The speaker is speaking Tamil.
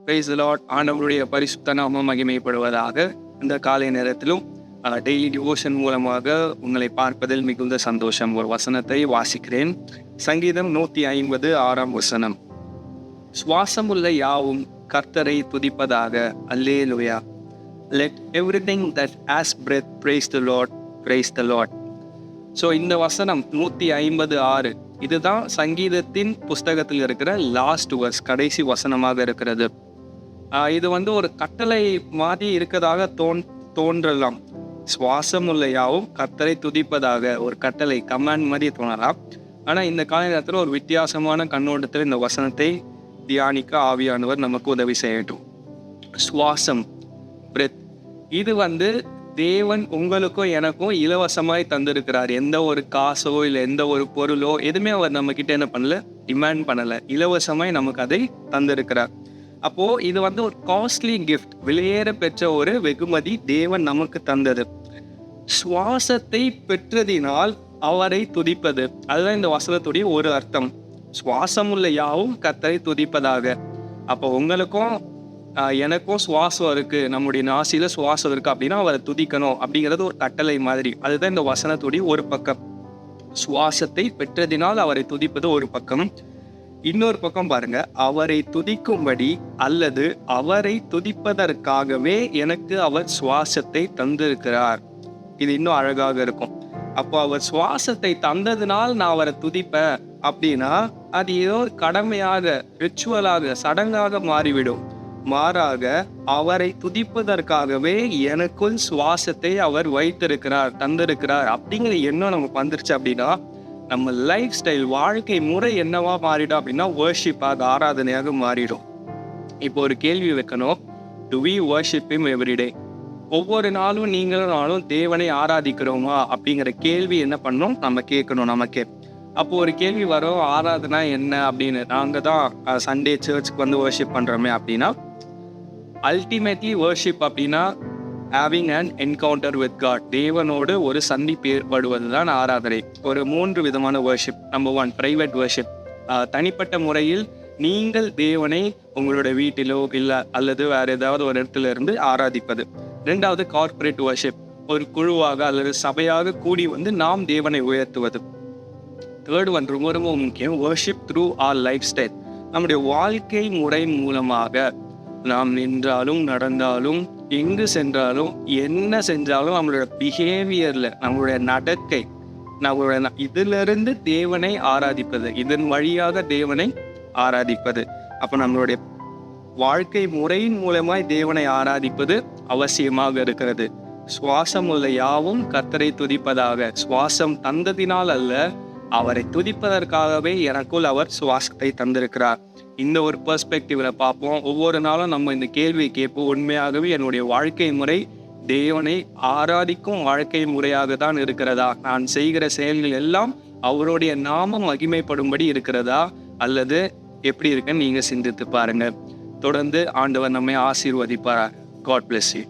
Praise the Lord. ஆண்டவருடைய பரிசுத்த நாமம் மகிமைப்படுவதாக. இந்த காலை நேரத்திலும் டெய்லி டிவோஷன் மூலமாக உங்களை பார்ப்பதில் மிகுந்த சந்தோஷம். ஒரு வசனத்தை வாசிக்கிறேன். சங்கீதம் 156 சுவாசமுள்ள யாவும் கர்த்தரை துதிப்பதாக. அல்லேலூயா. Let everything that has breath praise the Lord, praise the Lord. So இந்த வசனம் 156 இதுதான் சங்கீதத்தின் புஸ்தகத்தில் இருக்கிற லாஸ்ட் வர்ஸ், கடைசி வசனமாக இருக்கிறது. இது ஒரு கட்டளை மாதிரி இருக்கதாக தோன்றலாம். சுவாசம் உள்ள யாவும் கர்த்தரை துதிப்பதாக ஒரு கட்டளை, கமாண்ட் மாதிரி தோணலாம். ஆனால் இந்த கால நேரத்தில் ஒரு வித்தியாசமான கண்ணோட்டத்தில் இந்த வசனத்தை தியானிக்க ஆவியானவர் நமக்கு உதவி செய்யட்டும். சுவாசம், பிரெத், இது தேவன் உங்களுக்கும் எனக்கும் இலவசமாய் தந்திருக்கிறார். எந்த ஒரு காசோ இல்லை எந்த ஒரு பொருளோ எதுவுமே அவர் நம்ம கிட்ட என்ன பண்ணல, டிமாண்ட் பண்ணலை. இலவசமாய் நமக்கு அதை தந்திருக்கிறார். அப்போ இது ஒரு காஸ்ட்லி கிஃப்ட், விலையேற பெற்ற ஒரு வெகுமதி தேவன் நமக்கு தந்தது. சுவாசத்தை பெற்றதினால் அவரை துதிப்பது, அதுதான் இந்த வசனத்துடைய ஒரு அர்த்தம். சுவாசம் உள்ள யாவும் கர்த்தரை துதிப்பதாக. அப்போ உங்களுக்கும் எனக்கும் சுவாசம் இருக்கு, நம்முடைய நாசியில சுவாசம் இருக்கு அப்படின்னா அவரை துதிக்கணும் அப்படிங்கிறது ஒரு கட்டளை மாதிரி. அதுதான் இந்த வசனத்துடைய ஒரு பக்கம். சுவாசத்தை பெற்றதினால் அவரை துதிப்பது ஒரு பக்கம். இன்னொரு பக்கம் பாருங்க, அவரை துதிக்கும்படி அல்லது அவரை துதிப்பதற்காகவே எனக்கு அவர் சுவாசத்தை தந்திருக்கிறார். இது இன்னும் அழகாக இருக்கும். அப்போ அவர் சுவாசத்தை தந்ததினால் நான் அவரை துதிப்பேன் அப்படின்னா அது ஏதோ கடமையாக, ரிச்சுவலாக, சடங்காக மாறிவிடும். மாறாக அவரை துதிப்பதற்காகவே எனக்குள் சுவாசத்தை அவர் வைத்திருக்கிறார், தந்திருக்கிறார் அப்படிங்கிற எண்ணம் நமக்கு வந்துருச்சு அப்படின்னா நம்ம லைஃப் ஸ்டைல், வாழ்க்கை முறை என்னவா மாறிடும் அப்படின்னா வர்ஷிப்பாக, ஆராதனையாக மாறிடும். இப்போ ஒரு கேள்வி வைக்கணும். Do we worship him everyday? ஒவ்வொரு நாளும் நீங்களும் நாளும் தேவனை ஆராதிக்கிறோமா அப்படிங்கிற கேள்வி என்ன பண்ணணும், நம்ம கேட்கணும் நமக்கே. அப்போ ஒரு கேள்வி வரும், ஆராதனா என்ன அப்படின்னு. நாங்கள் தான் சண்டே சர்ச்சுக்கு வர்ஷிப் பண்ணுறோமே அப்படின்னா, அல்டிமேட்லி வர்ஷிப் அப்படின்னா having an encounter with God, தேவனோடு ஒரு சந்திப்பு ஏற்படுவது தான் ஆராதனை. ஒரு 3 விதமான வர்ஷிப். நம்பர் 1 பிரைவேட் வர்ஷிப், தனிப்பட்ட முறையில் நீங்கள் தேவனை உங்களோட வீட்டிலோ இல்லை அல்லது வேற ஏதாவது ஒரு இடத்துல இருந்து ஆராதிப்பது. 2வது கார்பரேட் வர்ஷிப், ஒரு குழுவாக அல்லது சபையாக கூடி நாம் தேவனை உயர்த்துவது. 3rd ரொம்ப ரொம்ப முக்கியம், worship through R life style. நம்முடைய வாழ்க்கை முறை மூலமாக நாம் நின்றாலும் நடந்தாலும் எங்கு சென்றாலும் என்ன செஞ்சாலும் நம்மளோட பிஹேவியர்ல, நம்மளுடைய நடக்கை, நம்மளுடைய இதிலிருந்து தேவனை ஆராதிப்பது, இதன் வழியாக தேவனை ஆராதிப்பது. அப்போ நம்மளுடைய வாழ்க்கை முறையின் மூலமாய் தேவனை ஆராதிப்பது அவசியமாக இருக்கிறது. சுவாசம் உள்ள யாவும் கர்த்தரை துதிப்பதாக. சுவாசம் தந்ததினால் அல்ல, அவரை துதிப்பதற்காகவே எனக்குள் அவர் சுவாசத்தை தந்திருக்கிறார். இந்த ஒரு பெர்ஸ்பெக்டிவ்ல பார்ப்போம். ஒவ்வொரு நாளும் நம்ம இந்த கேள்வியை கேட்போம், உண்மையாகவே என்னுடைய வாழ்க்கை முறை தேவனை ஆராதிக்கும் வாழ்க்கை முறையாக தான் இருக்கிறதா? நான் செய்கிற செயல்கள் எல்லாம் அவருடைய நாமம் மகிமைப்படும்படி இருக்கிறதா அல்லது எப்படி இருக்குன்னு நீங்க சிந்தித்து பாருங்க. தொடர்ந்து ஆண்டவர் நம்மை ஆசீர்வதிப்பார். God bless you.